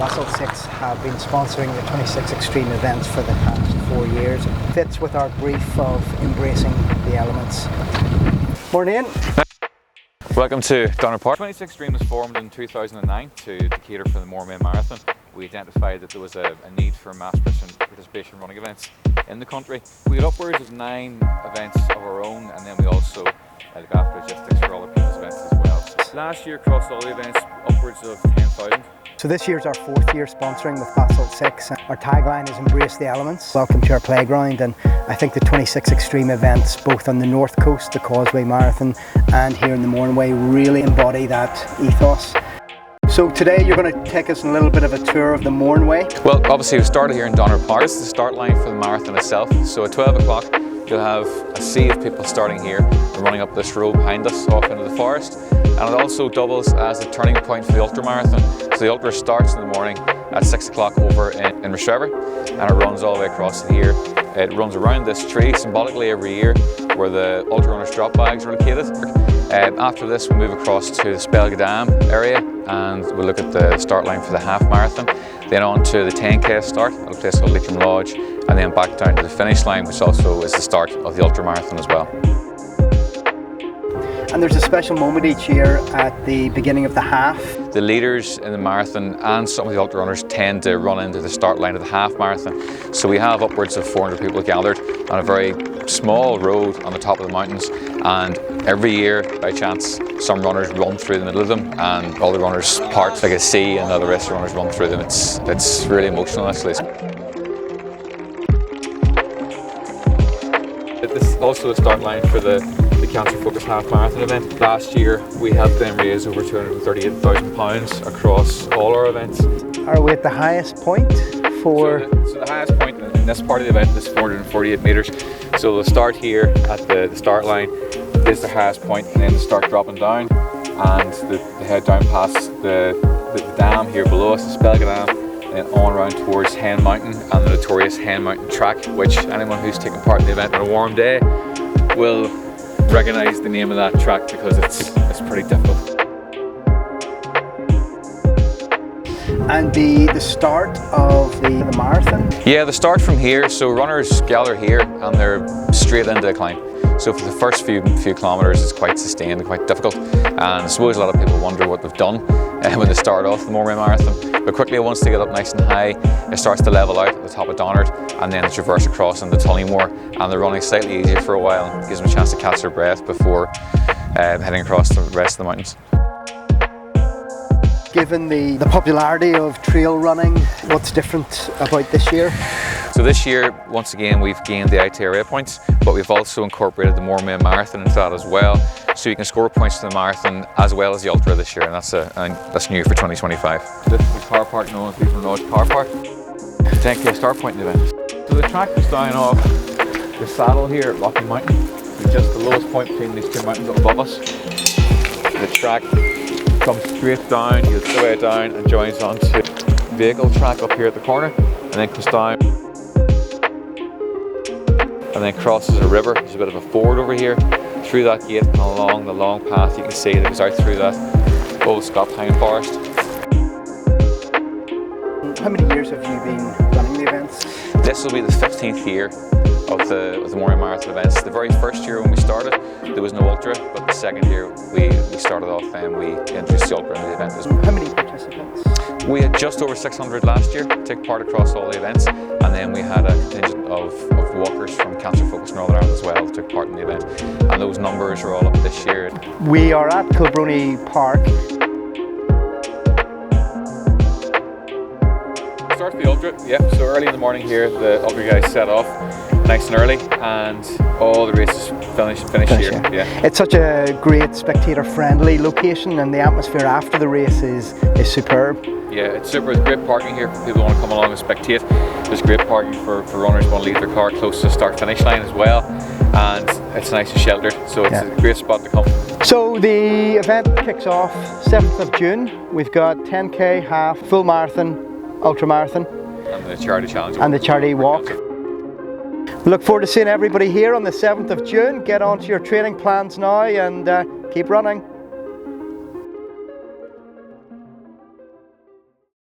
BASALTsix have been sponsoring the 26 extreme events for the past 4 years. It fits with our brief of embracing the elements. Morning, Ian. Welcome to Donner Park. 26 Extreme was formed in 2009 to cater for the Mourne Way Marathon. We identified that there was a need for mass participation running events in the country. We had upwards of 9 events of our own, and then we also look after logistics for other people's events as well. Last year across all the events, upwards of 10,000. So this year's our 4th year sponsoring with BASALTsix. Our tagline is Embrace the Elements. Welcome to our playground, and I think the 26 extreme events both on the north coast, the Causeway Marathon, and here in the Mourne Way really embody that ethos. So today you're going to take us on a little bit of a tour of the Mourne Way. Well, obviously we started here in Donner Park. This is the start line for the marathon itself. So at 12 o'clock you'll have a sea of people starting here and running up this road behind us off into the forest. And it also doubles as a turning point for the ultra marathon. So the ultra starts in the morning at 6 o'clock over in Rostrevor, and it runs all the way across here. It runs around this tree symbolically every year where the ultra runners drop bags are located. After this we move across to the Spelgadam area and we'll look at the start line for the half marathon, then on to the 10k start at a place called Leitrim Lodge, and then back down to the finish line, which also is the start of the ultra marathon as well. And there's a special moment each year at the beginning of the half. The leaders in the marathon and some of the ultra runners tend to run into the start line of the half marathon. So we have upwards of 400 people gathered on a very small road on the top of the mountains, and every year by chance some runners run through the middle of them and all the runners part like a sea and the rest of the runners run through them. It's really emotional actually. This is also the start line for the Cancer Focus Half Marathon event. Last year we helped them raise over £238,000 across all our events. Are we at the highest point for... So the highest point in this part of the event is 448 metres. So they'll start here at the start line. This is the highest point, and then they start dropping down and they head down past the dam here below us, the Spelgadam, and then on around towards Hen Mountain and the notorious Hen Mountain track, which anyone who's taken part in the event on a warm day will recognise the name of that track because it's pretty difficult. And the start of the marathon? Yeah, the start from here, so runners gather here and they're straight into the climb. So for the first few kilometres it's quite sustained and quite difficult, and I suppose a lot of people wonder what they've done when they start off the Mourne Way Marathon. But quickly, once they get up nice and high, it starts to level out at the top of Donard, and then they traverse across into Tullymore, and they're running slightly easier for a while and gives them a chance to catch their breath before heading across the rest of the mountains. Given the popularity of trail running, what's different about this year? So this year, once again, we've gained the IT area points, but we've also incorporated the Mourne Way Marathon into that as well. So you can score points to the marathon as well as the ultra this year, and that's new for 2025. This is the car park known as the Leitrim Lodge Car Park. The 10k start point in the event. So the track is down off the saddle here at Rocky Mountain. It's just the lowest point between these two mountains up above us. The track comes straight down, goes the way down and joins onto the vehicle track up here at the corner, and then comes down and then crosses a river. There's a bit of a ford over here, through that gate and along the long path you can see that goes out through that old Scott pine forest. How many years have you been running the events? This will be the 15th year of the Mourne Way Marathon events. The very first year when we started there was no ultra, but the second year we started off and we introduced the ultra in the event as well. How many participants? We had just over 600 last year take part across all the events, and then we had a contingent of walkers from Cancer Focus Northern Ireland as well who took part in the event, and those numbers are all up this year. We are at Kilbrony Park. Start the ultra, yeah, so early in the morning here the ultra guys set off nice and early, and all the races finish here. Yeah. It's such a great spectator friendly location, and the atmosphere after the race is superb. Yeah, it's super. There's great parking here for people who want to come along and spectate. There's great parking for runners who want to leave their car close to the start finish line as well, and it's nice and sheltered, so it's a great spot to come. So the event kicks off 7th of June. We've got 10k, half, full marathon, ultra marathon, and the charity challenge and the charity walk. We look forward to seeing everybody here on the 7th of June. Get onto your training plans now and keep running.